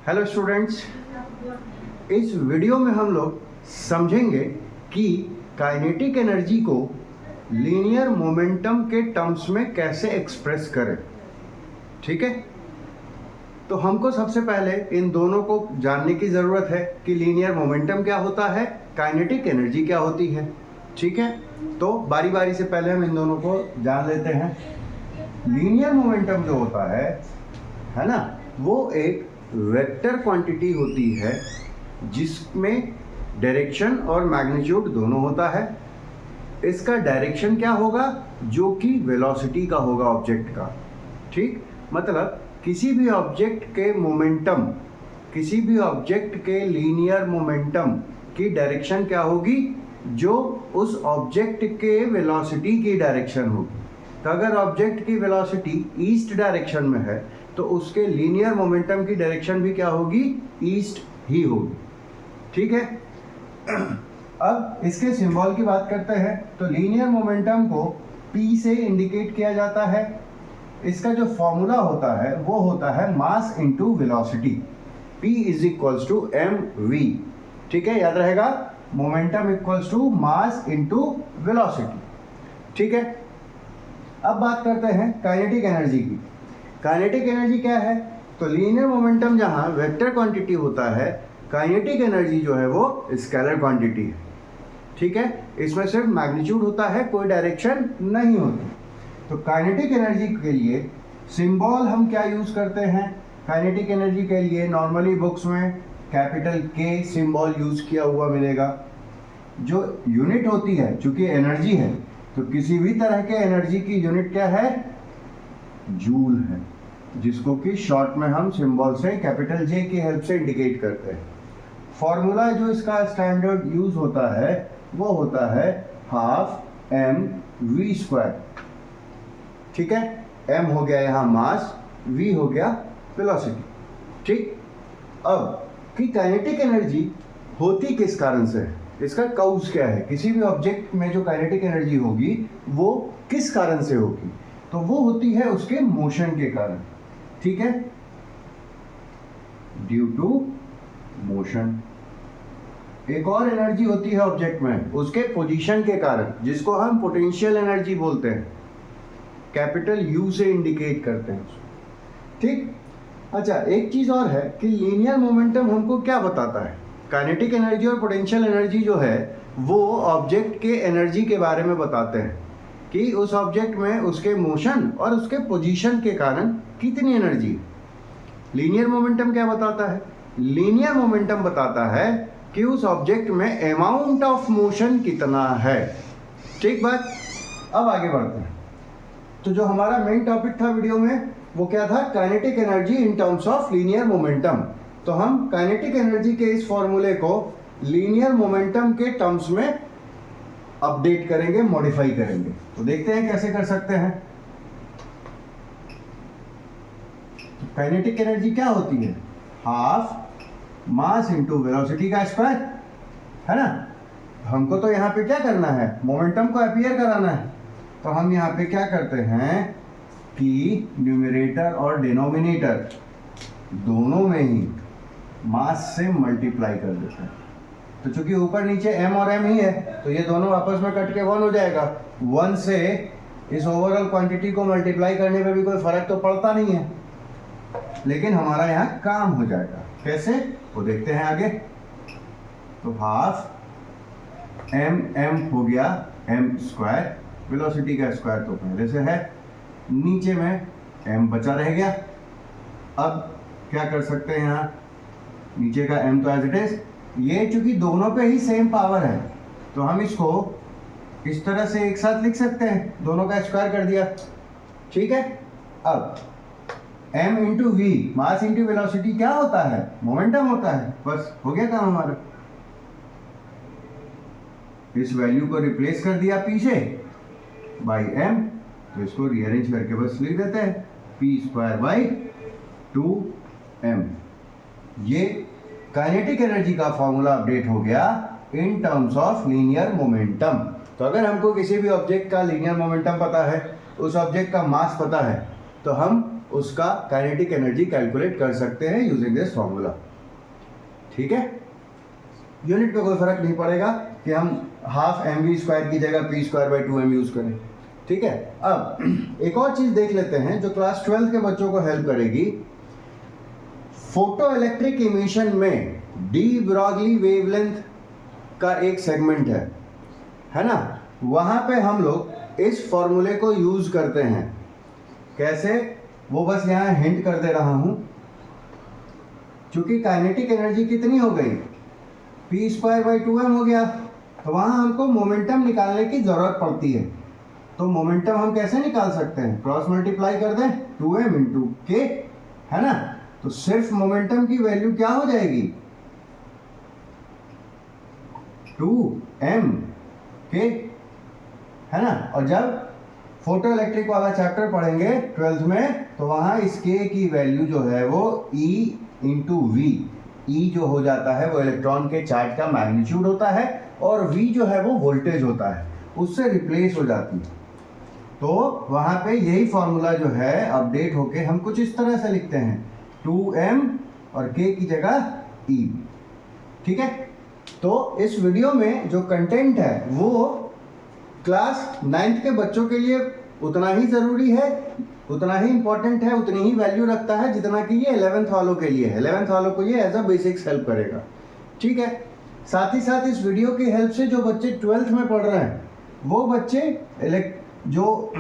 Hello students, इस video में हम लोग समझेंगे कि काइनेटिक एनर्जी को लीनियर मोमेंटम के टर्म्स में कैसे एक्सप्रेस करें। ठीक है, तो हमको सबसे पहले इन दोनों को जानने की ज़रूरत है कि लीनियर मोमेंटम क्या होता है, काइनेटिक एनर्जी क्या होती है। ठीक है, तो बारी बारी से पहले हम इन दोनों को जान लेते हैं। लीनियर मोमेंटम जो होता है ना, वो एक वेक्टर क्वांटिटी होती है जिसमें डायरेक्शन और मैग्नीट्यूड दोनों होता है। इसका डायरेक्शन क्या होगा, जो कि वेलोसिटी का होगा ऑब्जेक्ट का। ठीक, मतलब किसी भी ऑब्जेक्ट के मोमेंटम, किसी भी ऑब्जेक्ट के लीनियर मोमेंटम की डायरेक्शन क्या होगी, जो उस ऑब्जेक्ट के वेलोसिटी की डायरेक्शन होगी। तो अगर ऑब्जेक्ट की वेलोसिटी ईस्ट डायरेक्शन में है तो उसके लीनियर मोमेंटम की डायरेक्शन भी क्या होगी, ईस्ट ही होगी। ठीक है, अब इसके सिंबल की बात करते हैं। तो लीनियर मोमेंटम को P से इंडिकेट किया जाता है। इसका जो फॉर्मूला होता है वो होता है mass into velocity. P is equals to mv। ठीक है, याद रहेगा, momentum equals to mass into velocity. ठीक है, अब बात करते हैं काइनेटिक एनर्जी की। काइनेटिक एनर्जी क्या है, तो लीनियर मोमेंटम जहां वेक्टर क्वांटिटी होता है, काइनेटिक एनर्जी जो है वो स्केलर क्वांटिटी है। ठीक है, इसमें सिर्फ मैग्नीट्यूड होता है, कोई डायरेक्शन नहीं होती। तो काइनेटिक एनर्जी के लिए सिंबल हम क्या यूज करते हैं, काइनेटिक एनर्जी के लिए नॉर्मली बुक्स में कैपिटल K सिंबल यूज किया हुआ मिलेगा। जो यूनिट होती है, चूंकि एनर्जी है तो किसी भी तरह के एनर्जी की यूनिट क्या है, जूल है, जिसको कि शॉर्ट में हम सिंबल से कैपिटल J की हेल्प से इंडिकेट करते हैं। फॉर्मूला जो इसका स्टैंडर्ड यूज होता है वो होता है हाफ mv²। ठीक है, m हो गया यहाँ मास, v हो गया वेलोसिटी। ठीक, अब कि काइनेटिक एनर्जी होती किस कारण से है, इसका काउज क्या है, किसी भी ऑब्जेक्ट में जो काइनेटिक एनर्जी होगी वो किस कारण से होगी, तो वो होती है उसके मोशन के कारण। ठीक है, ड्यू टू मोशन। एक और एनर्जी होती है ऑब्जेक्ट में उसके पोजीशन के कारण, जिसको हम पोटेंशियल एनर्जी बोलते हैं, कैपिटल U से इंडिकेट करते हैं। ठीक, अच्छा एक चीज और है कि लीनियर मोमेंटम हमको क्या बताता है, काइनेटिक एनर्जी और पोटेंशियल एनर्जी जो है वो ऑब्जेक्ट के एनर्जी के बारे में बताते हैं कि उस ऑब्जेक्ट में उसके मोशन और उसके पोजीशन के कारण कितनी एनर्जी है। लीनियर मोमेंटम क्या बताता है, लीनियर मोमेंटम बताता है कि उस ऑब्जेक्ट में अमाउंट ऑफ मोशन कितना है। ठीक बात, अब आगे बढ़ते हैं। तो जो हमारा मेन टॉपिक था वीडियो में वो क्या था, kinetic energy in terms of linear momentum. तो हम काइनेटिक एनर्जी के इस फॉर्मूले को लीनियर मोमेंटम के टर्म्स में अपडेट करेंगे, मॉडिफाई करेंगे। तो देखते हैं कैसे कर सकते हैं। काइनेटिक एनर्जी क्या होती है, हाफ मास इनटू वेलोसिटी का स्क्वायर, है ना। हमको तो यहाँ पे क्या करना है, मोमेंटम को अपीयर कराना है। तो हम यहाँ पे क्या करते हैं कि न्यूमरेटर और डिनोमिनेटर दोनों में ही मास से मल्टीप्लाई कर देते हैं। तो चूंकि ऊपर नीचे m और m ही है तो ये दोनों आपस में कट के 1 हो जाएगा। 1 से इस ओवरऑल क्वांटिटी को मल्टीप्लाई करने पे भी कोई फर्क तो पड़ता नहीं है, लेकिन हमारा यहाँ काम हो जाएगा। कैसे, वो देखते हैं आगे। तो हाफ m हो गया m², वेलोसिटी का स्क्वायर तो पहले से है, नीचे में m बचा रह गया। अब क्या कर सकते हैं, यहाँ नीचे का m तो एज इट इज, ये चूंकि दोनों पे ही सेम पावर है तो हम इसको इस तरह से एक साथ लिख सकते हैं, दोनों का स्क्वायर कर दिया। ठीक है, अब m into v, mass into velocity क्या होता है, मोमेंटम होता है। बस हो गया काम हमारा। इस वैल्यू को रिप्लेस कर दिया p से बाई m, तो इसको रीअरेंज करके बस लिख देते हैं p²/2m। ये काइनेटिक एनर्जी का फॉर्मूला अपडेट हो गया in terms of linear momentum. तो अगर हमको किसी भी ऑब्जेक्ट का लीनियर मोमेंटम पता है, उस ऑब्जेक्ट का मास पता है, तो हम उसका काइनेटिक एनर्जी कैलकुलेट कर सकते हैं यूजिंग दिस फॉर्मूला। ठीक है, यूनिट पे कोई फर्क नहीं पड़ेगा कि हम हाफ mv² की जगह p²/2m यूज करें। ठीक है, अब एक और चीज देख लेते हैं जो क्लास 12 के बच्चों को हेल्प करेगी। फोटो इलेक्ट्रिक इमिशन में डी ब्रॉगली वेवलेंथ का एक सेगमेंट है ना, वहां पे हम लोग इस फॉर्मूले को यूज करते हैं। कैसे, वो बस यहां हिंट कर दे रहा हूं। क्योंकि काइनेटिक एनर्जी कितनी हो गई, p²/2m हो गया, तो वहां हमको मोमेंटम निकालने की जरूरत पड़ती है। तो मोमेंटम हम कैसे निकाल सकते हैं, क्रॉस मल्टीप्लाई कर दें 2m × k, है ना। तो सिर्फ मोमेंटम की वैल्यू क्या हो जाएगी, 2m k, है ना। और जब फोटो इलेक्ट्रिक वाला चैप्टर पढ़ेंगे 12th में, तो वहां इस k की वैल्यू जो है वो E × v, E जो हो जाता है वो इलेक्ट्रॉन के चार्ज का मैग्नीट्यूड होता है और V जो है वो वोल्टेज होता है, उससे रिप्लेस हो जाती है। तो वहां पे यही फॉर्मूला जो है अपडेट होके हम कुछ इस तरह से लिखते हैं, 2m और k की जगह E। ठीक है, तो इस वीडियो में जो कंटेंट है वो क्लास 9th के बच्चों के लिए उतना ही ज़रूरी है, उतना ही इंपॉर्टेंट है, उतनी ही वैल्यू रखता है जितना कि ये 11th वालों के लिए है। 11th वालों को ये एज अ बेसिक्स हेल्प करेगा। ठीक है, साथ ही साथ इस वीडियो की हेल्प से जो बच्चे 12th में पढ़ रहे हैं वो बच्चे जो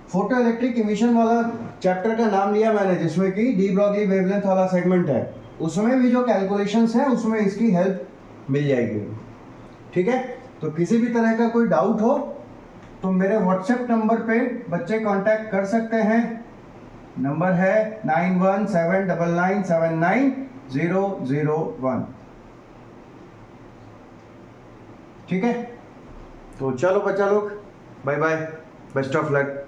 फोटो इलेक्ट्रिक इमिशन वाला चैप्टर का नाम लिया मैंने, जिसमें कि डी ब्रॉगली वेवलेंथ वाला सेगमेंट है, उसमें भी जो कैलकुलेशंस हैं उसमें इसकी हेल्प मिल जाएगी। ठीक है, तो किसी भी तरह का कोई डाउट हो तो मेरे व्हाट्सएप नंबर पे बच्चे कांटेक्ट कर सकते हैं। नंबर है 9179979001। ठीक है, तो चलो बच्चा लोग, bye bye, best of luck.